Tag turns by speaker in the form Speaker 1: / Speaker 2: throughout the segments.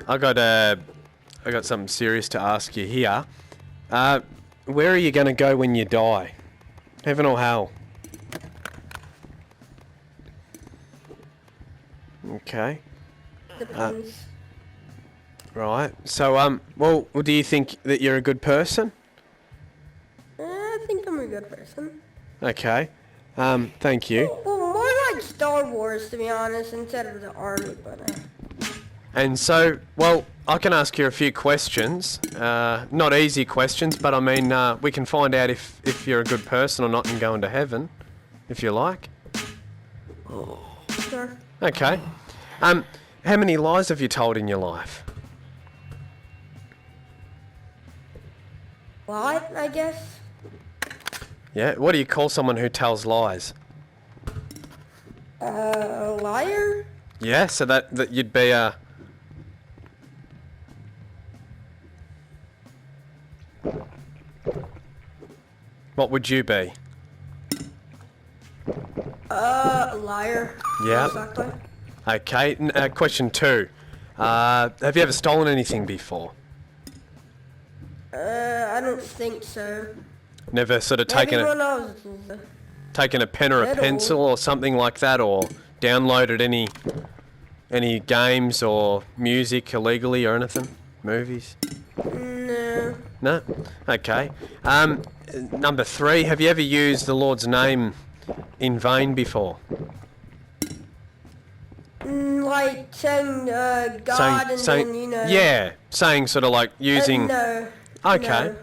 Speaker 1: I got something serious to ask you here. Where are you going to go when you die? Heaven or hell? Okay.
Speaker 2: Depends.
Speaker 1: Right. So, well, do you think that you're a good person?
Speaker 2: I think I'm a good person.
Speaker 1: Okay. Thank you.
Speaker 2: Well, more like Star Wars, to be honest, instead of the army, but...
Speaker 1: And so, well, I can ask you a few questions. Not easy questions, but I mean, we can find out if you're a good person or not and go into heaven, if you like.
Speaker 2: Sure.
Speaker 1: Okay. How many lies have you told in your life?
Speaker 2: What, I guess?
Speaker 1: Yeah. What do you call someone who tells lies?
Speaker 2: A liar?
Speaker 1: Yeah. So that you'd be a. What would you be?
Speaker 2: A liar.
Speaker 1: Yeah.
Speaker 2: Exactly.
Speaker 1: Okay. Question 2. Have you ever stolen anything before?
Speaker 2: I don't think so.
Speaker 1: Never sort of
Speaker 2: Maybe
Speaker 1: taken
Speaker 2: when I was...
Speaker 1: a pen or a
Speaker 2: little.
Speaker 1: pencil or something like that, or downloaded any games or music illegally or anything? Movies?
Speaker 2: No.
Speaker 1: No? Okay. Number 3, have you ever used the Lord's name in vain before?
Speaker 2: Like saying God and then, you know...
Speaker 1: Yeah, saying sort of like using...
Speaker 2: no.
Speaker 1: Okay.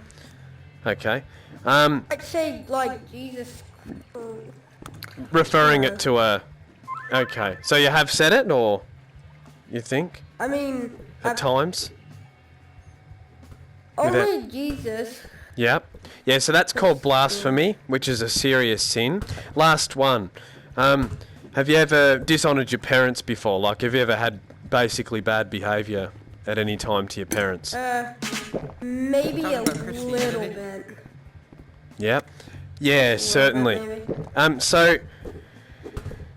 Speaker 2: No.
Speaker 1: Okay.
Speaker 2: I'd say, like, Jesus...
Speaker 1: Referring
Speaker 2: No.
Speaker 1: it to a... Okay. So you have said it, or you think,
Speaker 2: I mean...
Speaker 1: at times?
Speaker 2: Only Jesus.
Speaker 1: Yep. Yeah, so that's called blasphemy, which is a serious sin. Last one. Have you ever dishonoured your parents before? Like, have you ever had basically bad behaviour at any time to your parents?
Speaker 2: Maybe a
Speaker 3: Talking about
Speaker 2: little
Speaker 3: Christianity.
Speaker 2: bit.
Speaker 1: Yep. Yeah, certainly.
Speaker 2: Maybe.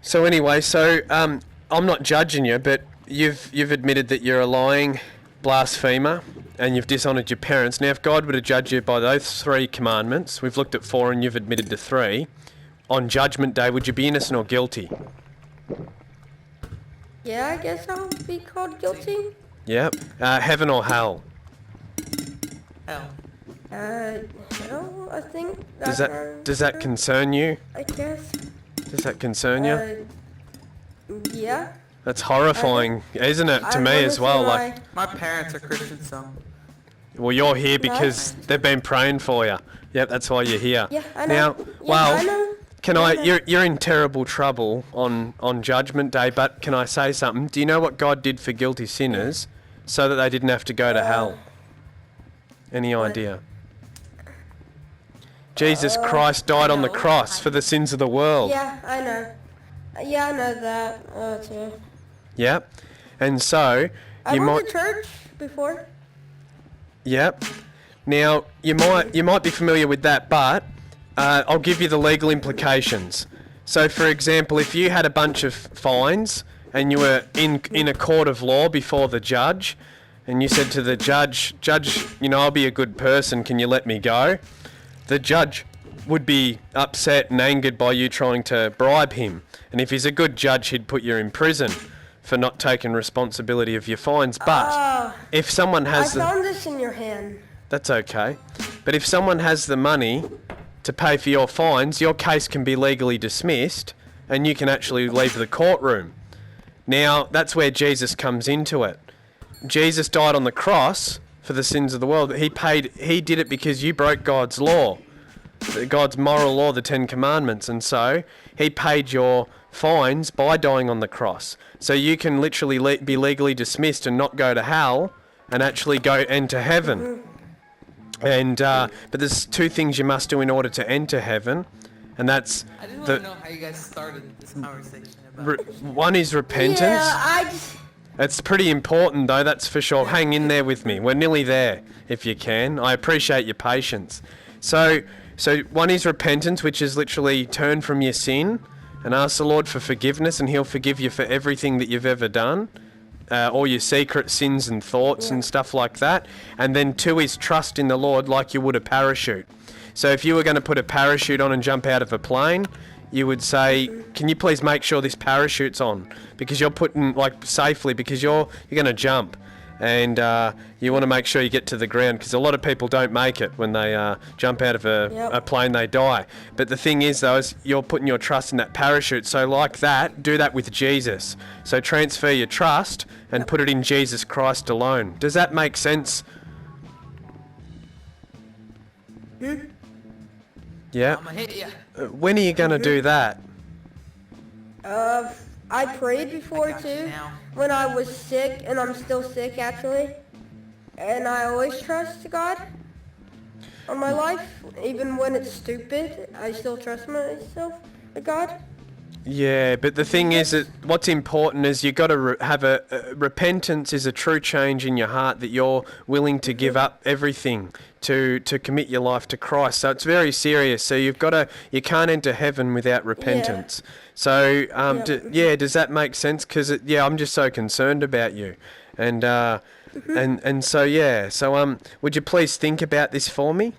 Speaker 1: So anyway, I'm not judging you, but you've admitted that you're a lying blasphemer and you've dishonoured your parents. Now, if God were to judge you by those 3 commandments, we've looked at 4 and you've admitted to 3, on Judgment Day, would you be innocent or guilty?
Speaker 2: Yeah, I guess I'll be called guilty.
Speaker 1: Yep. Heaven or hell?
Speaker 3: Hell.
Speaker 2: Hell, I think.
Speaker 1: Does that concern you?
Speaker 2: I guess.
Speaker 1: Does that concern you?
Speaker 2: Yeah.
Speaker 1: That's horrifying, isn't it, to
Speaker 2: I
Speaker 1: me
Speaker 2: wanna
Speaker 1: as well?
Speaker 2: see
Speaker 1: Like,
Speaker 3: My parents are Christian, so...
Speaker 1: well, you're here because they've been praying for you. Yep, that's why you're here.
Speaker 2: Yeah, I know.
Speaker 1: Now,
Speaker 2: Yeah,
Speaker 1: well,
Speaker 2: I know.
Speaker 1: can
Speaker 2: Yeah,
Speaker 1: I?
Speaker 2: I know.
Speaker 1: You're in terrible trouble on Judgment Day. But can I say something? Do you know what God did for guilty sinners, so that they didn't have to go to hell? Any idea? Jesus Christ died on the cross for the sins of the world.
Speaker 2: Yeah, I know. Yeah, I know that too.
Speaker 1: Yep. And so
Speaker 2: I
Speaker 1: you
Speaker 2: went
Speaker 1: might.
Speaker 2: to church before.
Speaker 1: Yep. Now you might be familiar with that, but I'll give you the legal implications. So, for example, if you had a bunch of fines and you were in a court of law before the judge, and you said to the judge, you know, I'll be a good person, can you let me go? The judge would be upset and angered by you trying to bribe him. And if he's a good judge, he'd put you in prison for not taking responsibility of your fines. But if someone
Speaker 2: I
Speaker 1: has
Speaker 2: found this in your hand.
Speaker 1: that's okay. But if someone has the money to pay for your fines, your case can be legally dismissed and you can actually leave the courtroom. Now, that's where Jesus comes into it. Jesus died on the cross for the sins of the world. He did it because you broke God's law, God's moral law, the 10 Commandments. And so he paid your fines by dying on the cross. So you can literally be legally dismissed and not go to hell and actually go enter heaven. And but there's 2 things you must do in order to enter heaven, and that's
Speaker 3: I just want to know how you guys started this conversation about...
Speaker 1: one is repentance.
Speaker 2: Yeah, I just...
Speaker 1: It's pretty important though, that's for sure. Hang in there with me. We're nearly there, if you can. I appreciate your patience. So one is repentance, which is literally turn from your sin and ask the Lord for forgiveness, and he'll forgive you for everything that you've ever done. all your secret sins and thoughts and stuff like that. And then 2 is trust in the Lord like you would a parachute. So if you were going to put a parachute on and jump out of a plane, you would say, can you please make sure this parachute's on? Because you're putting, like, safely, because you're going to jump. And you want to make sure you get to the ground, because a lot of people don't make it when they jump out of a plane, they die. But the thing is, though, is you're putting your trust in that parachute. So like that, do that with Jesus. So transfer your trust and put it in Jesus Christ alone. Does that make sense? Yeah.
Speaker 3: I'ma hit ya.
Speaker 1: When are you going to do that?
Speaker 2: I prayed before
Speaker 3: got you
Speaker 2: too,
Speaker 3: now.
Speaker 2: when I was sick, and I'm still sick actually. And I always trust God on my life, even when it's stupid. I still trust myself, God.
Speaker 1: Yeah, but the thing is that what's important is you got to have a repentance is a true change in your heart, that you're willing to give up everything to commit your life to Christ. So it's very serious. So you can't enter heaven without repentance. So does that make sense? Because I'm just so concerned about you, and so would you please think about this for me?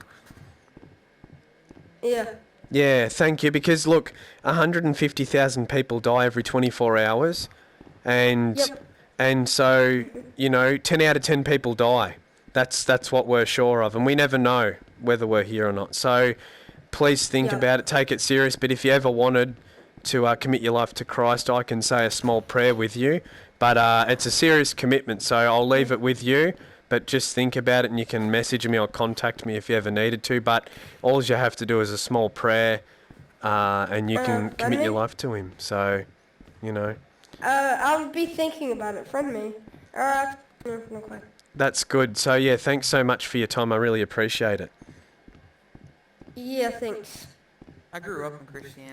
Speaker 2: Yeah.
Speaker 1: Yeah, thank you. Because look, 150,000 people die every 24 hours, and so 10 out of 10 people die. That's what we're sure of, and we never know whether we're here or not. So please think about it, take it serious. But if you ever wanted to commit your life to Christ, I can say a small prayer with you. But it's a serious commitment, so I'll leave it with you. But just think about it, and you can message me or contact me if you ever needed to. But all you have to do is a small prayer, and you can commit your life to Him. So,
Speaker 2: I'll be thinking about it from me. No, quite.
Speaker 1: That's good. So, yeah, thanks so much for your time. I really appreciate it.
Speaker 2: Yeah, thanks.
Speaker 3: I grew up in Christianity.